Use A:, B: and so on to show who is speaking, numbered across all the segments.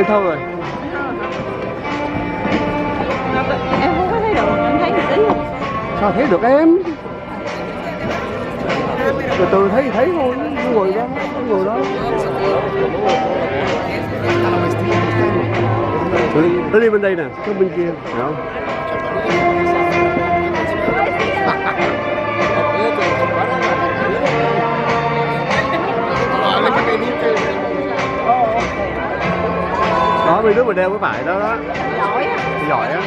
A: Em thôi rồi.
B: Em không có thấy được, em thấy một tí.
A: Sao thấy được em? Từ từ thấy thôi, ngồi đó, ngồi đó. Nó đi bên đây nè, cái bên kia, hiểu không? Đó, mấy đứa mà đeo cái vải đó đó.
B: Giỏi á.
A: Giỏi á.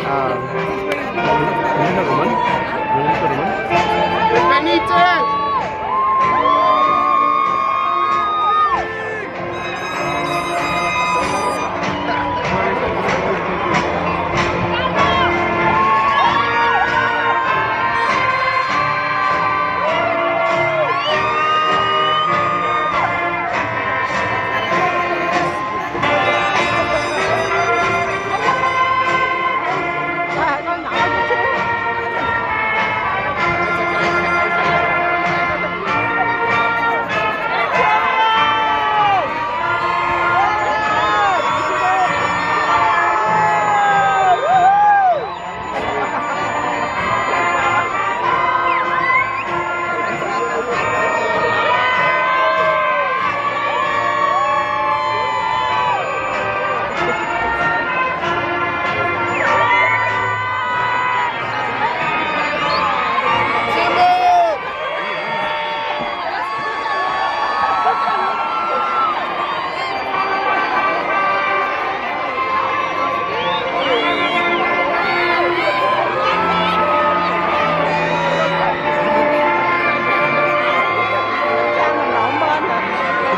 A: Ini ada teman. Ini ada teman.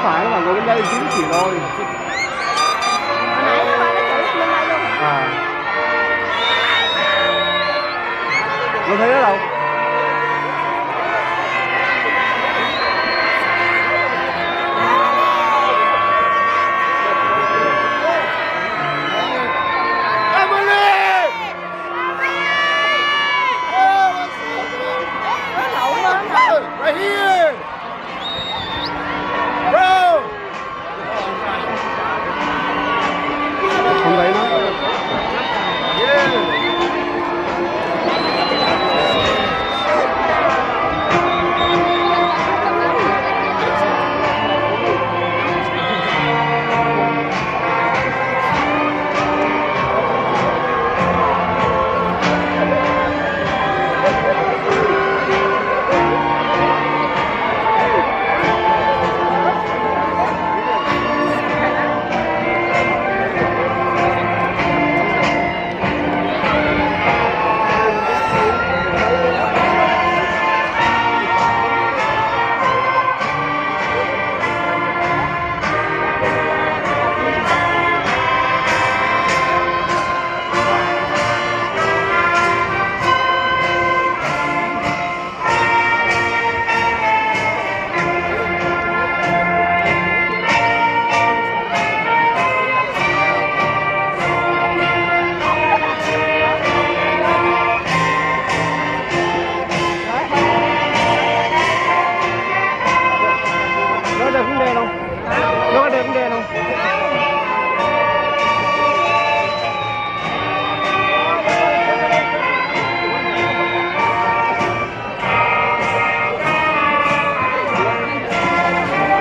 A: Phải là ngồi bên đây chứ chỉ thôi.
B: Hồi nãy nó chỉ bên đây luôn hả?
A: Nó thấy ở đâu?
C: Right here! Bro!
A: Không thấy nó.
C: Yeah!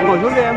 A: Ngồi xuống đi em.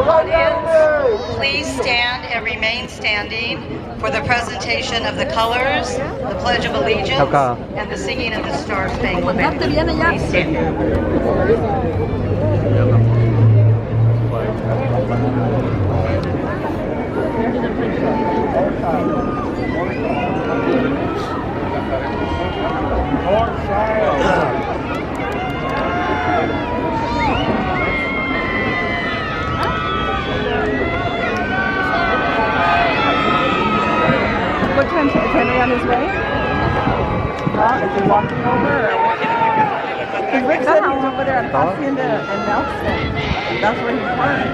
D: Audience, please stand and remain standing for the presentation of the colors, the Pledge of Allegiance, and the singing of the Star Spangled Banner. Please stand.
B: What time is Henry on his way? Is he walking over or what? Because Rick said he was over there on Hacienda and Nelson. That's where he's parked.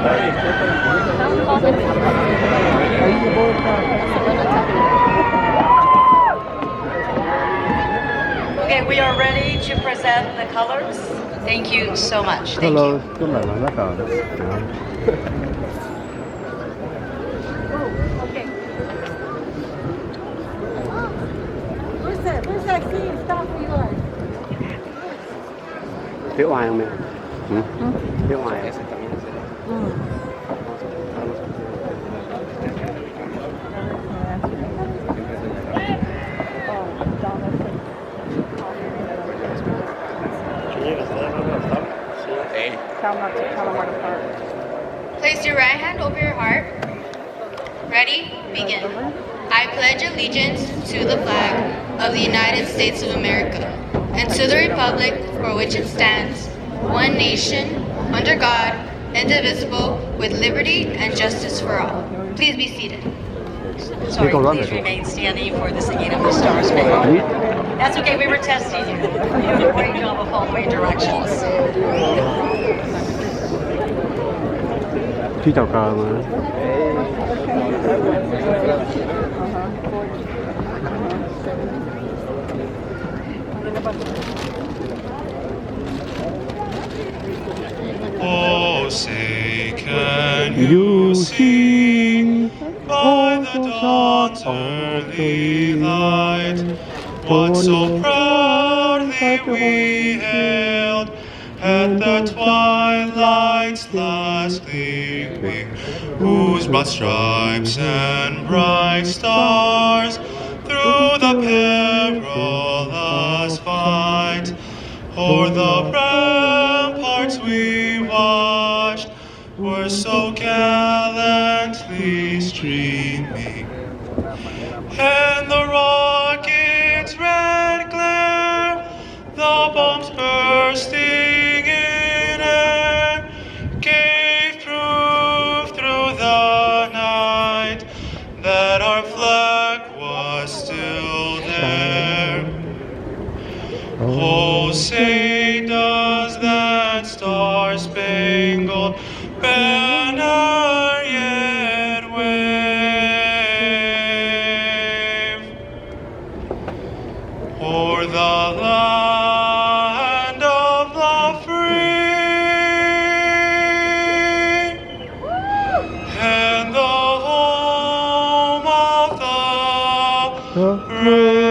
D: Okay, we are ready to present the colors. Thank you so much. Thank you.
A: Cái lời là bắt đầu đó.
B: Where's that scene? Stop where you are.
A: Thiếu ai không em? Thiếu ai em?
B: Tell them where to park.
E: Place your right hand over your heart. Ready? Begin. I pledge allegiance to the flag of the United States of America and to the republic for which it stands, one nation, under God, indivisible, with liberty and justice for all. Please be seated.
D: Sorry, please remain standing for the singing of the Star Spangled Banner. That's okay, we were testing you. You did a great job of following directions.
A: Khi chào cờ mà.
F: Oh, say, can you see by the dawn's early light what so proudly we hailed at the twilight's last gleaming, whose broad stripes and bright stars through the perilous fight o'er the ramparts we watched were so gallantly streaming, and the rocket's red glare, the bombs bursting in air, gave proof through the night that our flag was still there. Oh, say does that star-spangled banner yet wave o'er the land of the free and the home of the brave.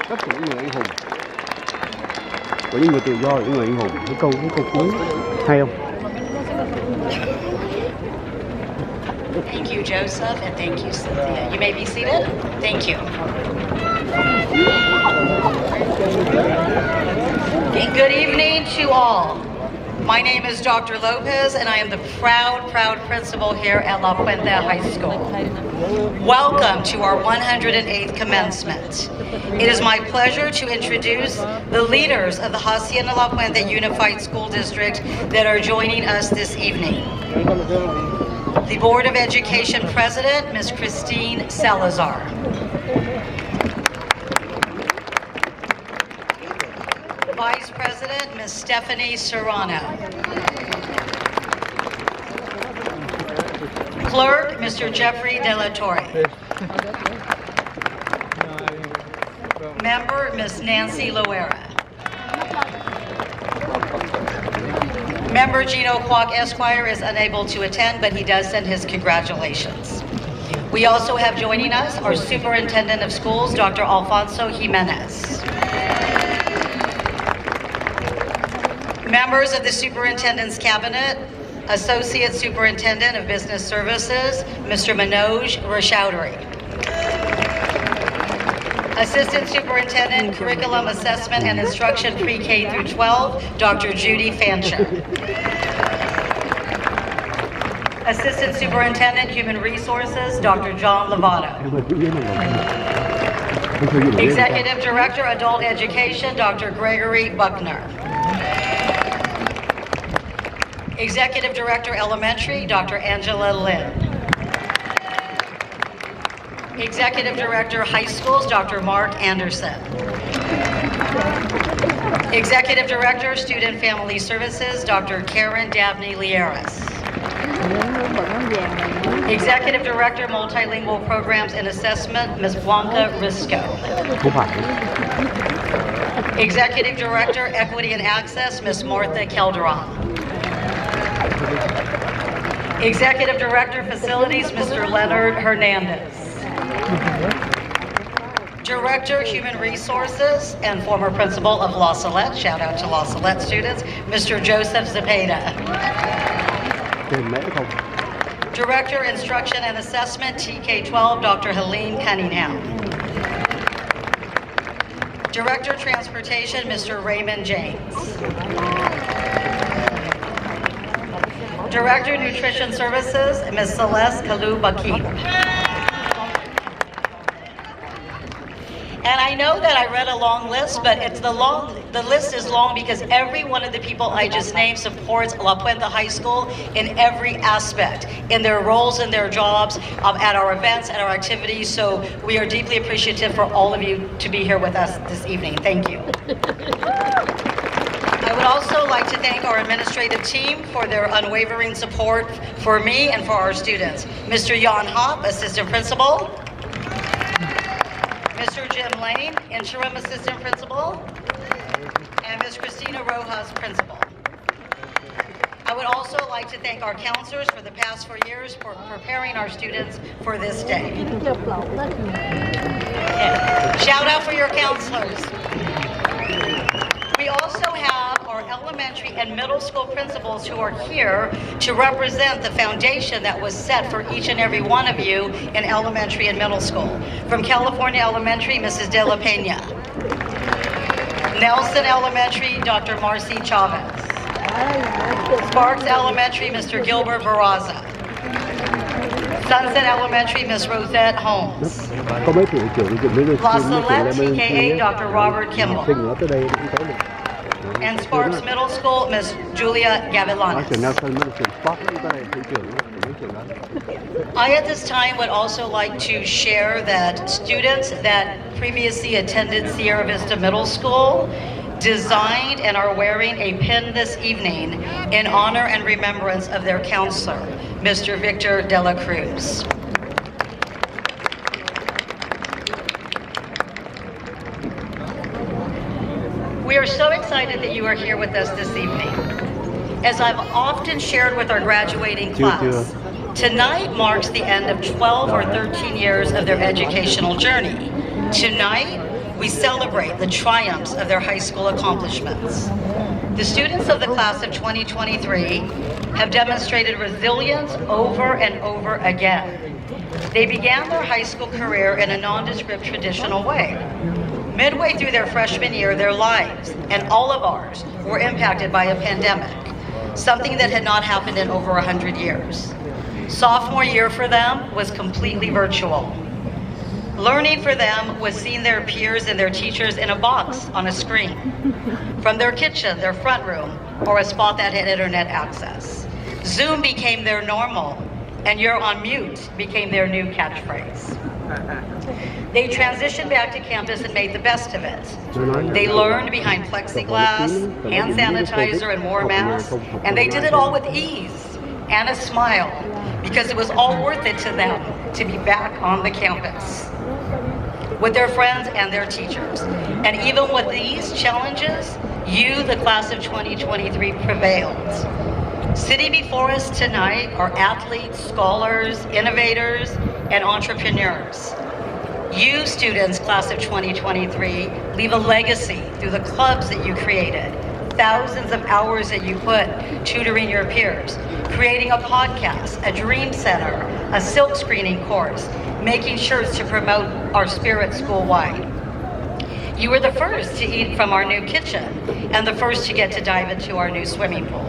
A: Đất của những người anh hùng, của những người tự do, những người anh hùng. Cái câu cuối hay không?
D: Thank you, Joseph, and thank you, Cynthia. You may be seated. Thank you. Okay, good evening to all. My name is Dr. Lopez, and I am the proud principal here at La Puente High School. Welcome to our 108th commencement. It is my pleasure to introduce the leaders of the Hacienda La Puente Unified School District that are joining us this evening. The Board of Education President, Ms. Christine Salazar. Vice President, Ms. Stephanie Serrano. Clerk, Mr. Jeffrey De La Torre. Member, Ms. Nancy Loera. Member Gino Kwok Esquire is unable to attend, but he does send his congratulations. We also have joining us our Superintendent of Schools, Dr. Alfonso Jimenez. Members of the Superintendent's Cabinet, Associate Superintendent of Business Services, Mr. Manoj Rashoudry. Assistant Superintendent, Curriculum Assessment and Instruction Pre-K through 12, Dr. Judy Fancher. Assistant Superintendent, Human Resources, Dr. John Lovato. Executive Director, Adult Education, Dr. Gregory Buckner. Executive Director, Elementary, Dr. Angela Lynn. Executive Director, High Schools, Dr. Mark Anderson. Executive Director, Student Family Services, Dr. Karen Dabney Lieras. Executive Director, Multilingual Programs and Assessment, Ms. Blanca Risco. Executive Director, Equity and Access, Ms. Martha Calderon. Executive Director, Facilities, Mr. Leonard Hernandez. Director, Human Resources, and former principal of La Salette, shout out to La Salette students, Mr. Joseph Zepeda. Director, Instruction and Assessment, TK-12, Dr. Helene Cunningham. Director, Transportation, Mr. Raymond James. Director, Nutrition Services, Ms. Celeste Kalou-Bakib. And I know that I read a long list, but the list is long because every one of the people I just named supports La Puente High School in every aspect, in their roles and their jobs, at our events, at our activities. So we are deeply appreciative for all of you to be here with us this evening. Thank you. I would also like to thank our administrative team for their unwavering support for me and for our students. Mr. Jan Hopp, Assistant Principal. Mr. Jim Lane, Interim Assistant Principal. And Ms. Christina Rojas, Principal. I would also like to thank our counselors for the past 4 years for preparing our students for this day. Yeah. Shout out for your counselors. We also have our elementary and middle school principals who are here to represent the foundation that was set for each and every one of you in elementary and middle school. From California Elementary, Mrs. De La Pena. Nelson Elementary, Dr. Marcy Chavez. Sparks Elementary, Mr. Gilbert Barraza. Sunset Elementary, Ms. Rosette Holmes. La Salette, TKA, Dr. Robert Kimball. And Sparks Middle School, Ms. Julia Gavilanes. I at this time would also like to share that students that previously attended Sierra Vista Middle School designed and are wearing a pin this evening in honor and remembrance of their counselor, Mr. Victor De La Cruz. We are so excited that you are here with us this evening. As I've often shared with our graduating class, tonight marks the end of 12 or 13 years of their educational journey. Tonight, we celebrate the triumphs of their high school accomplishments. The students of the class of 2023 have demonstrated resilience over and over again. They began their high school career in a nondescript traditional way. Midway through their freshman year, their lives, and all of ours, were impacted by a pandemic, something that had not happened in over 100 years. Sophomore year for them was completely virtual. Learning for them was seeing their peers and their teachers in a box on a screen, from their kitchen, their front room, or a spot that had internet access. Zoom became their normal, and "you're on mute" became their new catchphrase. They transitioned back to campus and made the best of it. They learned behind plexiglass, hand sanitizer, and wore masks, and they did it all with ease and a smile, because it was all worth it to them to be back on the campus with their friends and their teachers. And even with these challenges, you, the class of 2023, prevailed. Sitting before us tonight are athletes, scholars, innovators, and entrepreneurs. You students, class of 2023, leave a legacy through the clubs that you created, thousands of hours that you put tutoring your peers, creating a podcast, a dream center, a silk screening course, making shirts to promote our spirit school-wide. You were the first to eat from our new kitchen and the first to get to dive into our new swimming pool.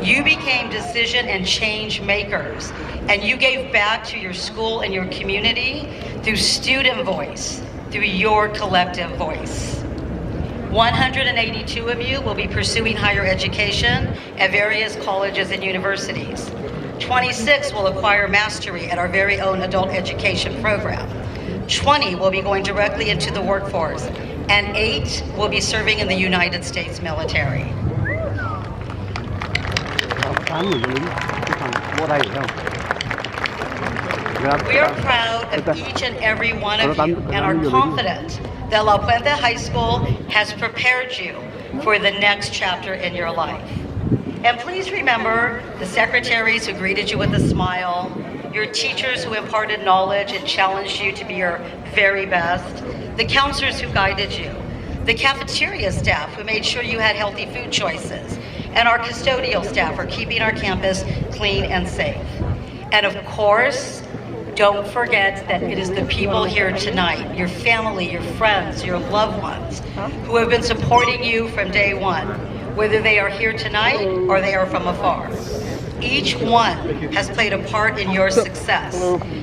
D: You became decision and change makers, and you gave back to your school and your community through student voice, through your collective voice. 182 of you will be pursuing higher education at various colleges and universities. 26 will acquire mastery at our very own adult education program. 20 will be going directly into the workforce, and 8 will be serving in the United States military. We are proud of each and every one of you and are confident that La Puente High School has prepared you for the next chapter in your life. And please remember the secretaries who greeted you with a smile, your teachers who imparted knowledge and challenged you to be your very best, the counselors who guided you, the cafeteria staff who made sure you had healthy food choices, and our custodial staff for keeping our campus clean and safe. And of course, don't forget that it is the people here tonight, your family, your friends, your loved ones, who have been supporting you from day one, whether they are here tonight or they are from afar. Each one has played a part in your success.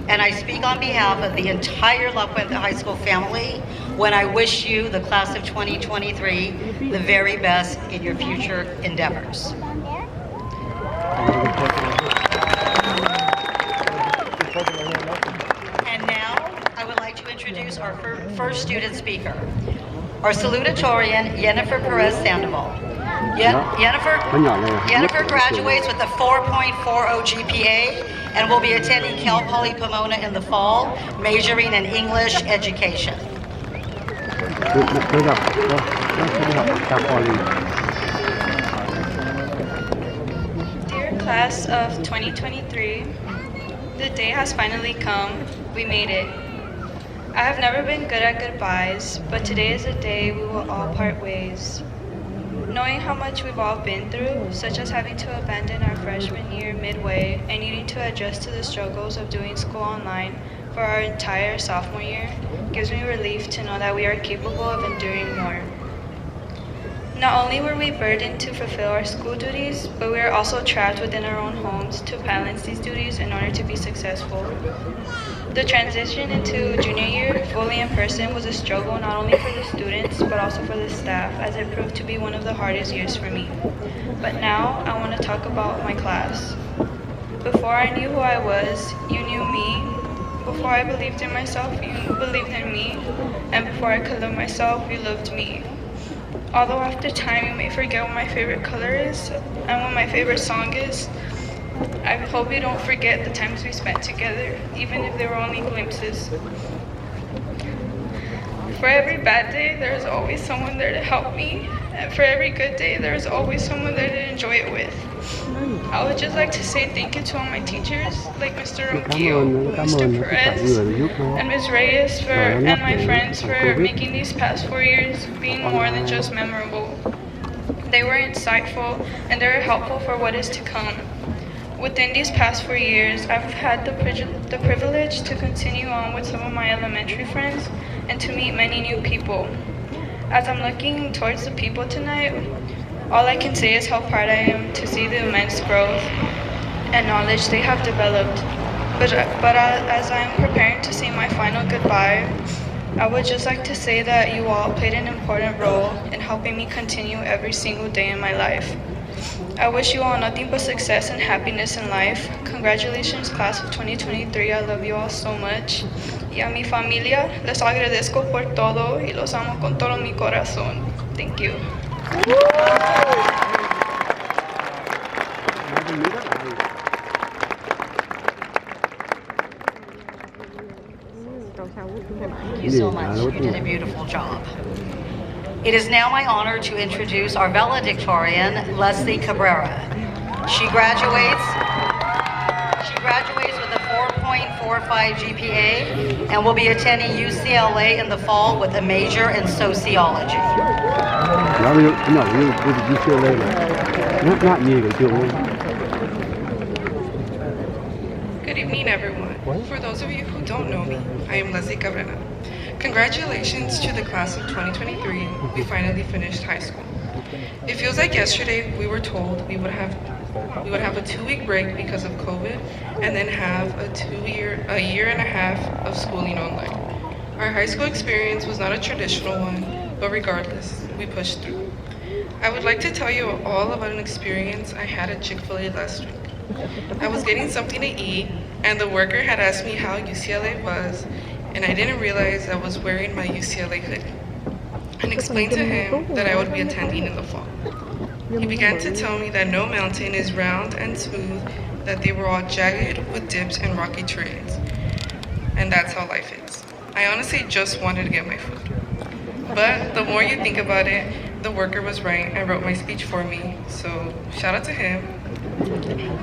D: And I speak on behalf of the entire La Puente High School family when I wish you, the class of 2023, the very best in your future endeavors. And now, I would like to introduce our first student speaker, our salutatorian, Jennifer Perez Sandoval. Jennifer graduates with a 4.40 GPA and will be attending Cal Poly Pomona in the fall, majoring in English education.
G: Dear class of 2023, the day has finally come. We made it. I have never been good at goodbyes, but today is the day we will all part ways. Knowing how much we've all been through, such as having to abandon our freshman year midway and needing to adjust to the struggles of doing school online for our entire sophomore year, gives me relief to know that we are capable of enduring more. Not only were we burdened to fulfill our school duties, but we are also trapped within our own homes to balance these duties in order to be successful. The transition into junior year fully in person was a struggle not only for the students, but also for the staff, as it proved to be one of the hardest years for me. But now, I want to talk about my class. Before I knew who I was, you knew me. Before I believed in myself, you believed in me. And before I could love myself, you loved me. Although after time you may forget what my favorite color is and what my favorite song is, I hope you don't forget the times we spent together, even if they were only glimpses. For every bad day, there is always someone there to help me, and for every good day, there is always someone there to enjoy it with. I would just like to say thank you to all my teachers, like Mr. Ronquillo, Mr. Perez, and Ms. Reyes, and my friends for making these past 4 years being more than just memorable. They were insightful, and they were helpful for what is to come. Within these past 4 years, I've had the privilege to continue on with some of my elementary friends and to meet many new people. As I'm looking towards the people tonight, all I can say is how proud I am to see the immense growth and knowledge they have developed. But as I am preparing to say my final goodbye, I would just like to say that you all played an important role in helping me continue every single day in my life. I wish you all nothing but success and happiness in life. Congratulations, class of 2023. I love you all so much. Y a mi familia, les agradezco por todo y los amo con todo mi corazón. Thank you.
D: Thank you so much. You did a beautiful job. It is now my honor to introduce our valedictorian, Leslie Cabrera. She graduates with a 4.45 GPA and will be attending UCLA in the fall with a major in sociology.
A: Nó như UCLA này. Not nhiều cái trường luôn.
H: Good evening, everyone. For those of you who don't know me, I am Leslie Cabrera. Congratulations to the class of 2023. We finally finished high school. It feels like yesterday we were told we would have a 2-week break because of COVID and then have a year and a half of schooling online. Our high school experience was not a traditional one, but regardless, we pushed through. I would like to tell you all about an experience I had at Chick-fil-A last week. I was getting something to eat, and the worker had asked me how UCLA was, and I didn't realize I was wearing my UCLA hoodie, and explained to him that I would be attending in the fall. He began to tell me that no mountain is round and smooth, that they were all jagged with dips and rocky terrains, and that's how life is. I honestly just wanted to get my food. But the more you think about it, the worker was right and wrote my speech for me, so shout out to him.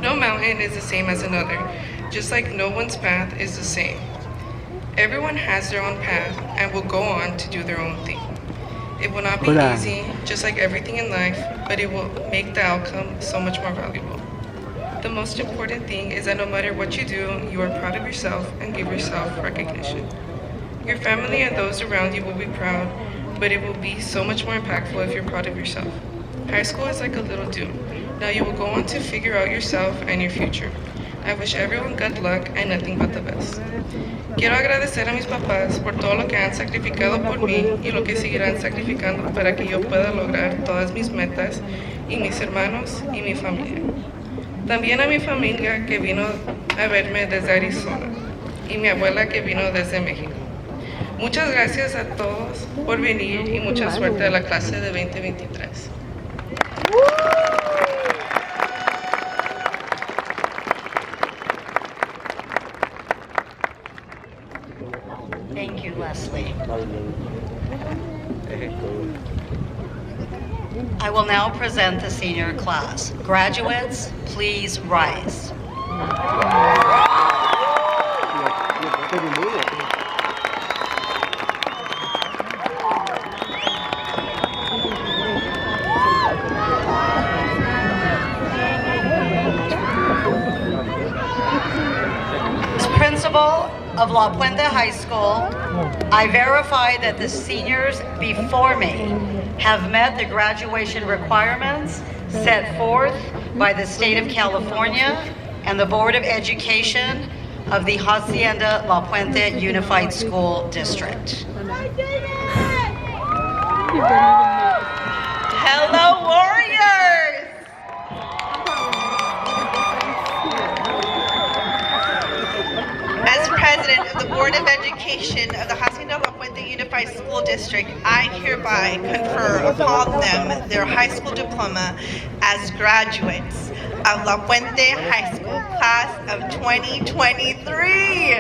H: No mountain is the same as another, just like no one's path is the same. Everyone has their own path and will go on to do their own thing. It will not be easy, just like everything in life, but it will make the outcome so much more valuable. The most important thing is that no matter what you do, you are proud of yourself and give yourself recognition. Your family and those around you will be proud, but it will be so much more impactful if you're proud of yourself. High school is like a little dune. Now you will go on to figure out yourself and your future. I wish everyone good luck and nothing but the best. Quiero agradecer a mis papás por todo lo que han sacrificado por mí y lo que seguirán sacrificando para que yo pueda lograr todas mis metas y mis hermanos y mi familia. También a mi familia que vino a verme desde Arizona y mi abuela que vino desde México. Muchas gracias a todos por venir y mucha suerte a la clase de 2023.
D: Thank you, Leslie. I will now present the senior class. Graduates, please rise. As principal of La Puente High School, I verify that the seniors before me have met the graduation requirements set forth by the state of California and the Board of Education of the Hacienda La Puente Unified School District. Hello, Warriors!
I: As president of the Board of Education of the Hacienda La Puente Unified School District, I hereby confer upon them their high school diploma as graduates of La Puente High School class of 2023.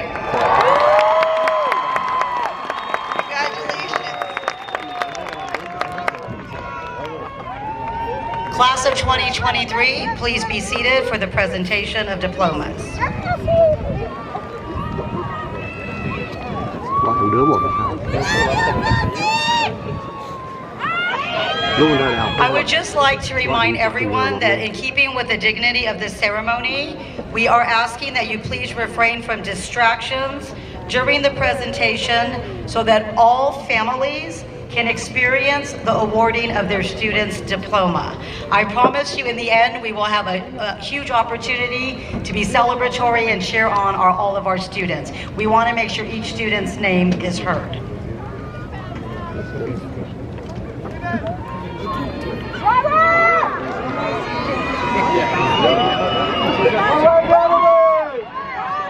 I: Congratulations.
D: Class of 2023, please be seated for the presentation of diplomas. I would just like to remind everyone that in keeping with the dignity of this ceremony, we are asking that you please refrain from distractions during the presentation so that all families can experience the awarding of their students' diploma. I promise you in the end we will have a huge opportunity to be celebratory and cheer on all of our students. We want to make sure each student's name is heard.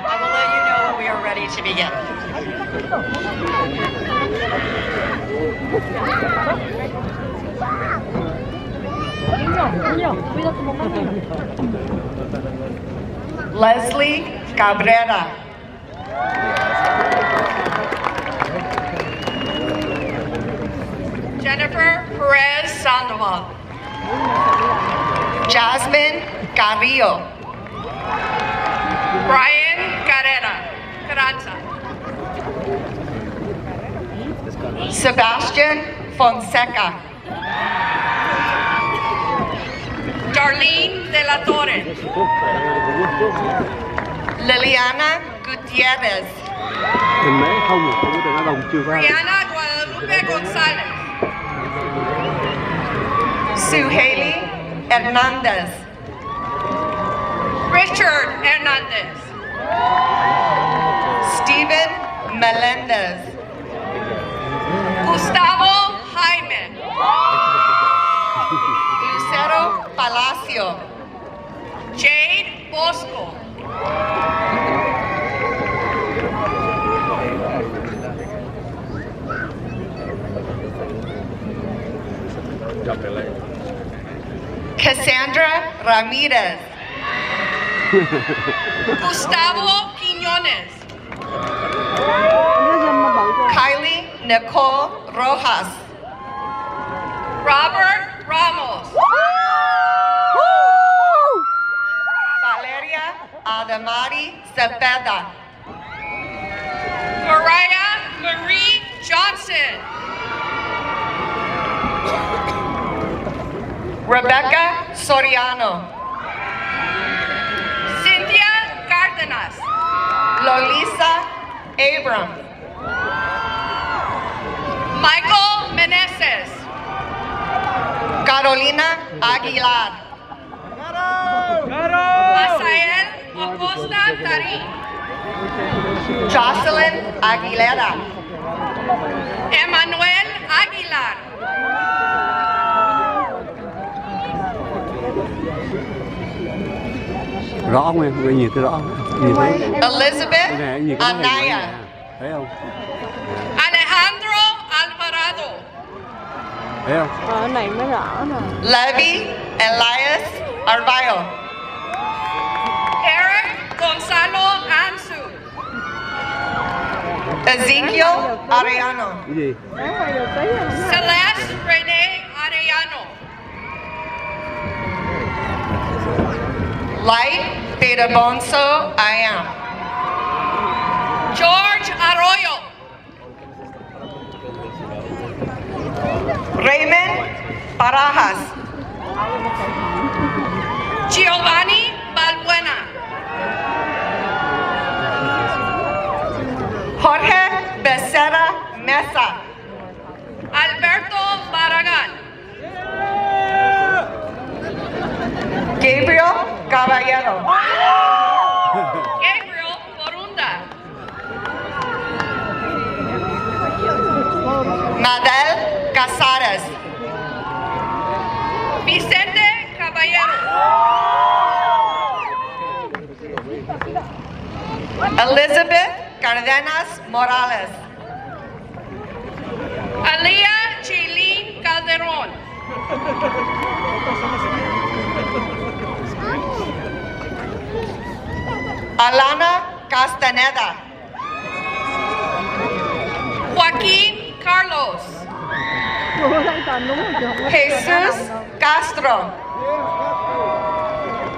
D: I will let you know when we are ready to begin. Leslie Cabrera.
I: Jennifer Perez Sandoval.
D: Jasmine Carrillo.
G: Brian Carranza.
D: Sebastian Fonseca.
G: Darlene De La Torre.
D: Liliana Gutierrez.
A: Mình mẹ không có được nó đồng chưa có.
G: Brianna Guadalupe Gonzalez.
D: Suhaili Hernandez.
G: Richard Hernandez.
D: Steven Melendez.
G: Gustavo Jaime.
D: Lucero Palacio.
G: Jade Bosco.
D: Cassandra Ramirez.
G: Gustavo Quiñones.
D: Kylie Nicole Rojas.
G: Robert Ramos.
D: Valeria Adamari Cepeda.
G: Mariah Marie Johnson.
D: Rebecca Soriano.
G: Cynthia Cárdenas.
D: Lolisa Abram.
G: Michael Meneses.
D: Carolina Aguilar.
G: Asael Acosta Tarín.
D: Jocelyn Aguilera.
G: Emmanuel Aguilar.
A: Rõ không em? Người nhìn thấy rõ. Nhìn thấy.
D: Elizabeth
A: Nè, nhìn cái hình
D: Anaya.
A: nè. Thấy không?
G: Alejandro Alvarado.
A: Thấy không?
B: Ở này mới rõ nè.
D: Levi Elias Arvayo.
G: Eric Gonzalo Ansu.
D: Ezekiel Arellano.
A: Cái gì?
B: Đáng quay được tí rồi.
G: Celeste Rene Arellano.
D: Light Pedabonso I am.
G: George Arroyo.
D: Raymond Barajas.
G: Giovanni Balbuena.
D: Jorge Becerra Mesa.
G: Alberto Barragán.
D: Gabriel Caballero.
G: Gabriel Borunda.
D: Madel Casares.
G: Vicente Caballero.
D: Elizabeth Cardenas Morales.
G: Alia Chilín Calderón.
D: Alana Castaneda.
G: Joaquín Carlos.
D: Jesus Castro.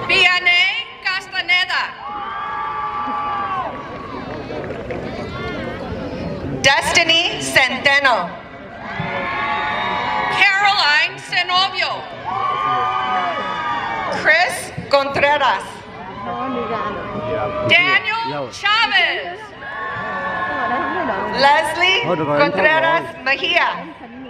G: Vianney Castaneda.
D: Destiny Centeno.
G: Caroline Zenobio.
D: Chris Contreras.
G: Daniel Chavez.
D: Leslie
A: Thôi được rồi, em theo
D: Contreras
A: rồi.
D: Mejia.